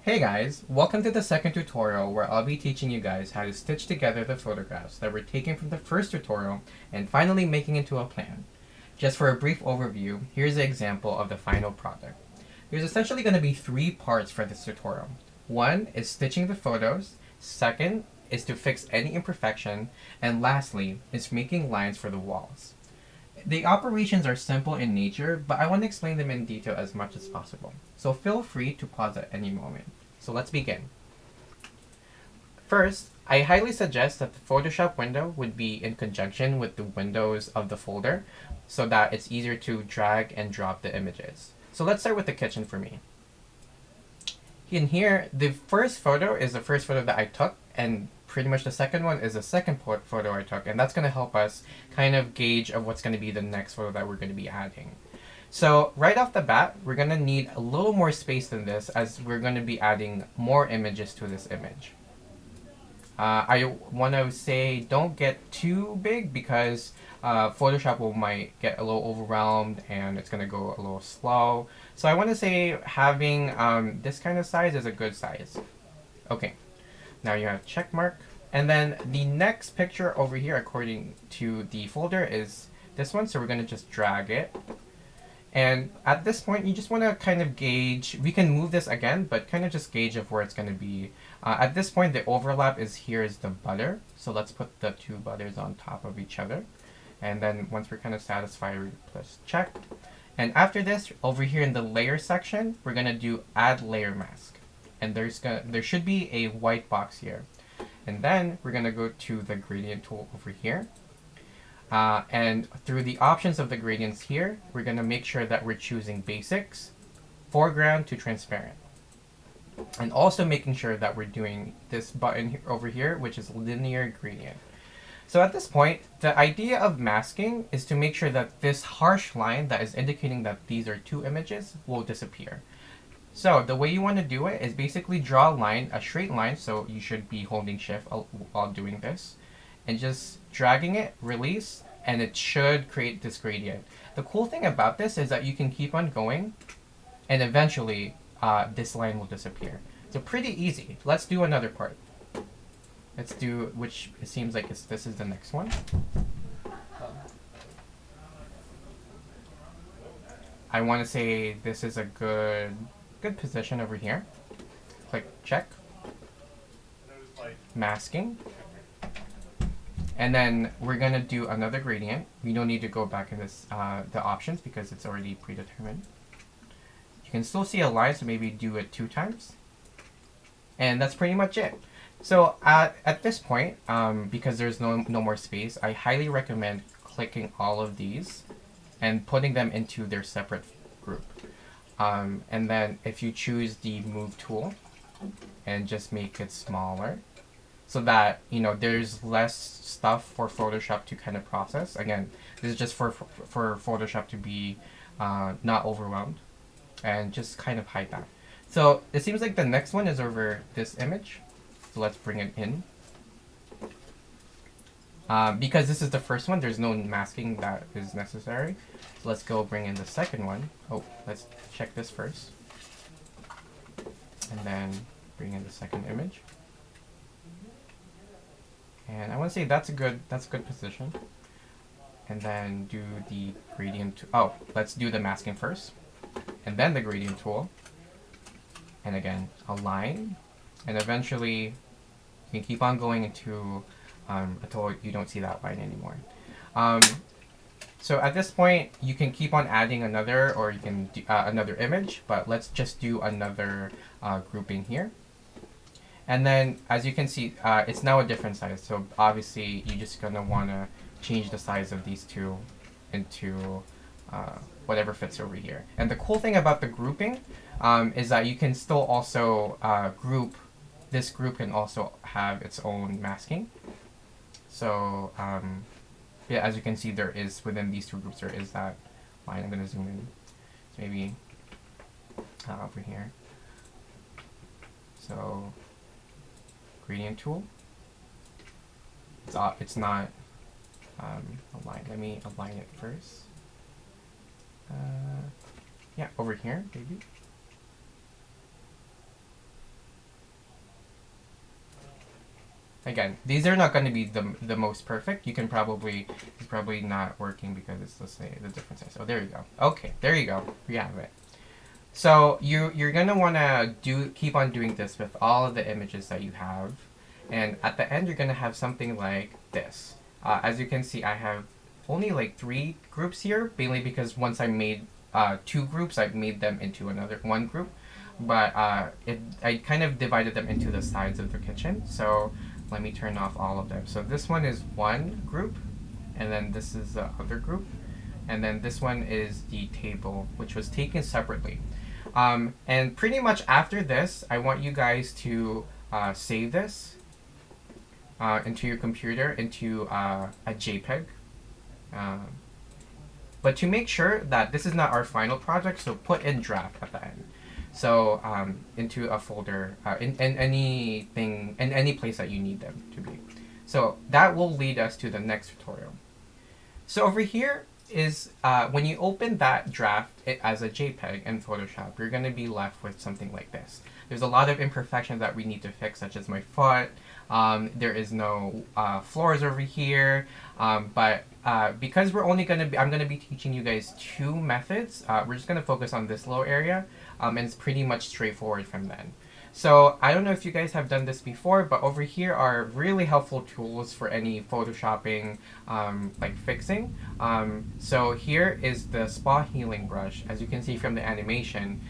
Hey guys, welcome to the second tutorial where I'll be teaching you guys how to stitch together the photographs that were taken from the first tutorial and finally making into a plan. Just for a brief overview, here's an example of the final product. There's essentially going to be three parts for this tutorial. One is stitching the photos, second is to fix any imperfection, and lastly is making lines for the walls. The operations are simple in nature, but I want to explain them in detail as much as possible. So feel free to pause at any moment. So let's begin. First, I highly suggest that the Photoshop window would be in conjunction with the windows of the folder so that it's easier to drag and drop the images. So let's start with the kitchen for me. In here, the first photo is the first photo that I took, and pretty much the second one is the second photo I took, and that's going to help us kind of gauge of what's going to be the next photo that we're going to be adding. So right off the bat, we're going to need a little more space than this as we're going to be adding more images to this image. I want to say don't get too big because Photoshop might get a little overwhelmed and it's going to go a little slow. So I want to say having this kind of size is a good size. Okay, now you have check mark. And then the next picture over here according to the folder is this one. So we're going to just drag it. And at this point, you just want to kind of gauge, we can move this again, but kind of just gauge of where it's going to be. At this point, the overlap is here is the butter. So let's put the two butters on top of each other. And then once we're kind of satisfied, we press check. And after this, over here in the layer section, we're going to do add layer mask. And there should be a white box here. And then we're going to go to the gradient tool over here. And through the options of the gradients here, we're going to make sure that we're choosing basics, foreground to transparent. And also making sure that we're doing this button over here, which is linear gradient. So at this point, the idea of masking is to make sure that this harsh line that is indicating that these are two images will disappear. So the way you want to do it is basically draw a line, a straight line, so you should be holding shift while doing this. And just dragging it, release, and it should create this gradient. The cool thing about this is that you can keep on going, and eventually this line will disappear. So pretty easy. Let's do another part. Let's do, which it seems like this is the next one. I want to say this is a good position over here. Click check. Masking. And then we're going to do another gradient. We don't need to go back in this the options because it's already predetermined. You can still see a line, so maybe do it 2 times. And that's pretty much it. So at this point, because there's no more space, I highly recommend clicking all of these and putting them into their separate group. And then if you choose the move tool and just make it smaller, so that, you know, there's less stuff for Photoshop to kind of process. Again, this is just for Photoshop to be not overwhelmed and just kind of hide that. So it seems like the next one is over this image. So let's bring it in. Because this is the first one, there's no masking that is necessary. So let's go bring in the second one. Oh, let's check this first. And then bring in the second image. And I want to say that's a good position. And then do the gradient. Oh, let's do the masking first, and then the gradient tool. And again, align, and eventually you can keep on going until you don't see that line anymore. So at this point, you can keep on adding another, or you can do another image. But let's just do another grouping here. And then, as you can see, it's now a different size. So obviously, you're just going to want to change the size of these two into whatever fits over here. And the cool thing about the grouping is that you can still also group. This group can also have its own masking. So yeah, as you can see, there is within these two groups, there is that line. I'm going to zoom in. So maybe over here. So gradient tool. It's not aligned. Let me align it first. Yeah, over here, maybe. Again, these are not going to be the most perfect. You can probably, it's probably not working because it's the different size. Oh, there you go. Okay, there you go. We have it. So you're gonna wanna keep on doing this with all of the images that you have, and at the end you're gonna have something like this. As you can see, I have only like 3 groups here, mainly because once I made 2 groups, I've made them into another one group, but I kind of divided them into the sides of the kitchen. So let me turn off all of them. So this one is one group, and then this is the other group, and then this one is the table, which was taken separately. And pretty much after this, I want you guys to save this into your computer, into a JPEG. But to make sure that this is not our final project, so put in draft at the end. So into a folder, in anything, in any place that you need them to be. So that will lead us to the next tutorial. So over here is when you open that draft as a JPEG in Photoshop, you're going to be left with something like this. There's a lot of imperfections that we need to fix, such as my foot. There is no floors over here, but because we're only going to be, I'm going to be teaching you guys 2 methods. We're just going to focus on this little area, and it's pretty much straightforward from then. So I don't know if you guys have done this before, but over here are really helpful tools for any photoshopping, like fixing. So here is the spa healing brush. As you can see from the animation,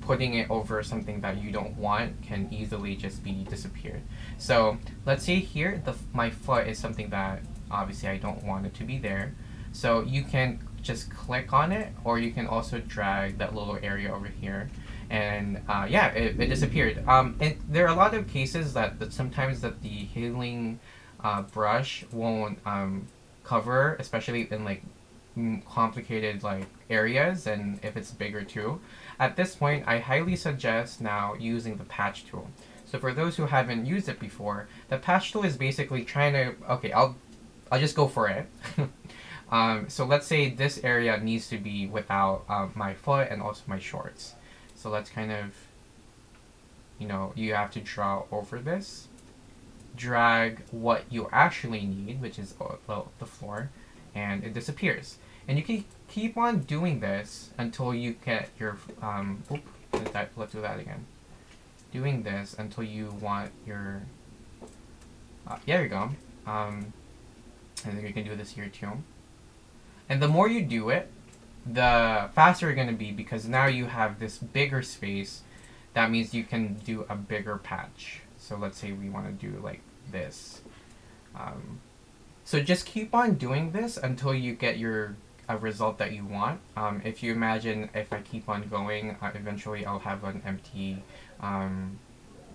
putting it over something that you don't want can easily just be disappeared. So let's say here my foot is something that obviously I don't want it to be there. So you can just click on it, or you can also drag that little area over here. And yeah, it disappeared. And there are a lot of cases that sometimes that the healing brush won't cover, especially in like complicated like areas, and if it's bigger too. At this point, I highly suggest now using the patch tool. So for those who haven't used it before, the patch tool is basically trying to, okay, I'll just go for it. So let's say this area needs to be without my foot and also my shorts. So let's kind of, you have to draw over this, drag what you actually need, which is the floor, and it disappears. And you can keep on doing this until you get your, let's do that again. Doing this until you want your, there you go. And then you can do this here too. And the more you do it, the faster you're going to be, because now you have this bigger space. That means you can do a bigger patch. So let's say we want to do like this. So just keep on doing this until you get a result that you want. If you imagine, if I keep on going, eventually I'll have an empty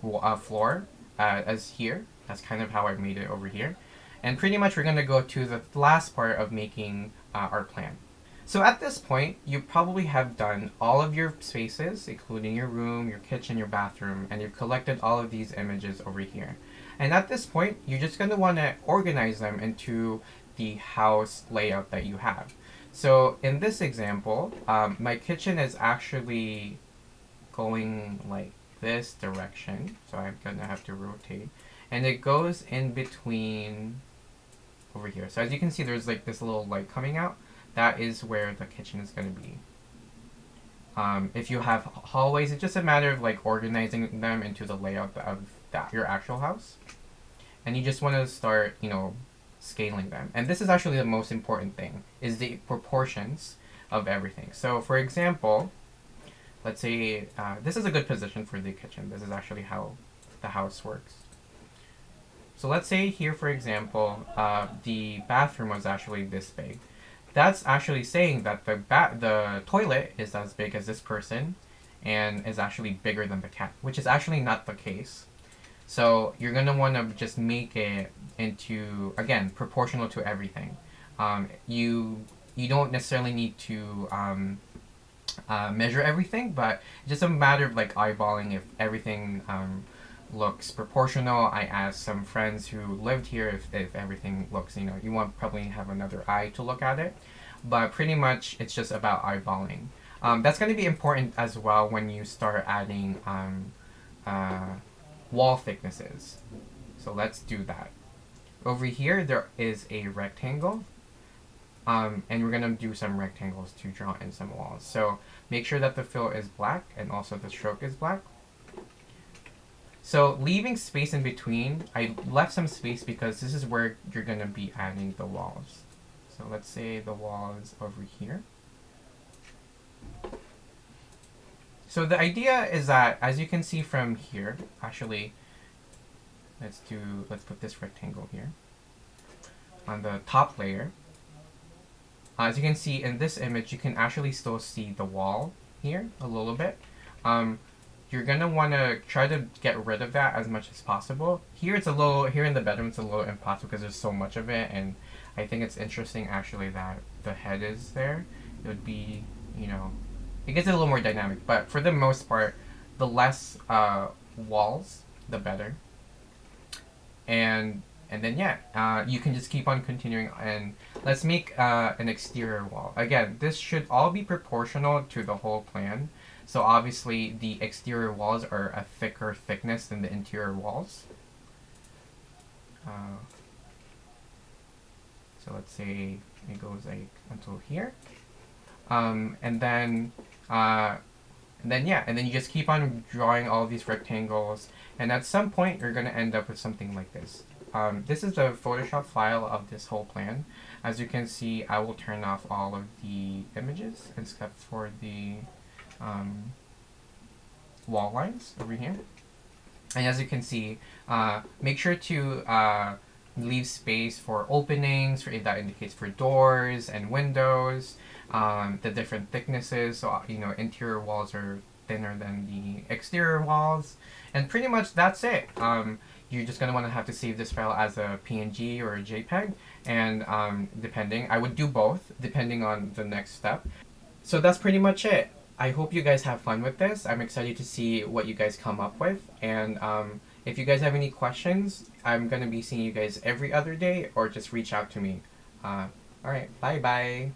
floor as here. That's kind of how I made it over here. And pretty much we're going to go to the last part of making our plan. So at this point, you probably have done all of your spaces, including your room, your kitchen, your bathroom, and you've collected all of these images over here. And at this point, you're just going to want to organize them into the house layout that you have. So in this example, my kitchen is actually going like this direction. So I'm going to have to rotate. And it goes in between over here. So as you can see, there's like this little light coming out. That is where the kitchen is going to be. If you have hallways, it's just a matter of like organizing them into the layout of your actual house. And you just want to start, scaling them. And this is actually the most important thing, is the proportions of everything. So for example, let's say this is a good position for the kitchen. This is actually how the house works. So let's say here, for example, the bathroom was actually this big. That's actually saying that the toilet is as big as this person and is actually bigger than the cat, which is actually not the case. So you're going to want to just make it into, again, proportional to everything. You don't necessarily need to measure everything, but it's just a matter of like eyeballing if everything looks proportional. I asked some friends who lived here if everything looks, you want probably have another eye to look at it, but pretty much it's just about eyeballing. That's going to be important as well when you start adding wall thicknesses. So let's do that. Over here, there is a rectangle. And we're going to do some rectangles to draw in some walls. So make sure that the fill is black and also the stroke is black. So leaving space in between, I left some space because this is where you're going to be adding the walls. So let's say the wall is over here. So the idea is that, as you can see from here, actually, let's put this rectangle here on the top layer. As you can see in this image, you can actually still see the wall here a little bit. You're gonna want to try to get rid of that as much as possible. Here in the bedroom it's a little impossible because there's so much of it, and I think it's interesting actually that the head is there. It would be, it gets a little more dynamic, but for the most part, the less walls, the better. And then you can just keep on continuing, and let's make an exterior wall. Again, this should all be proportional to the whole plan. So obviously the exterior walls are a thicker thickness than the interior walls. So let's say it goes like until here. And then you just keep on drawing all these rectangles, and at some point you're going to end up with something like this. This is the Photoshop file of this whole plan. As you can see, I will turn off all of the images except for the wall lines over here. And as you can see, make sure to leave space for openings, that indicates for doors and windows, the different thicknesses. So, interior walls are thinner than the exterior walls. And pretty much that's it. You're just going to want to have to save this file as a PNG or a JPEG. And I would do both depending on the next step. So that's pretty much it. I hope you guys have fun with this. I'm excited to see what you guys come up with. And if you guys have any questions, I'm going to be seeing you guys every other day, or just reach out to me. Alright, bye-bye.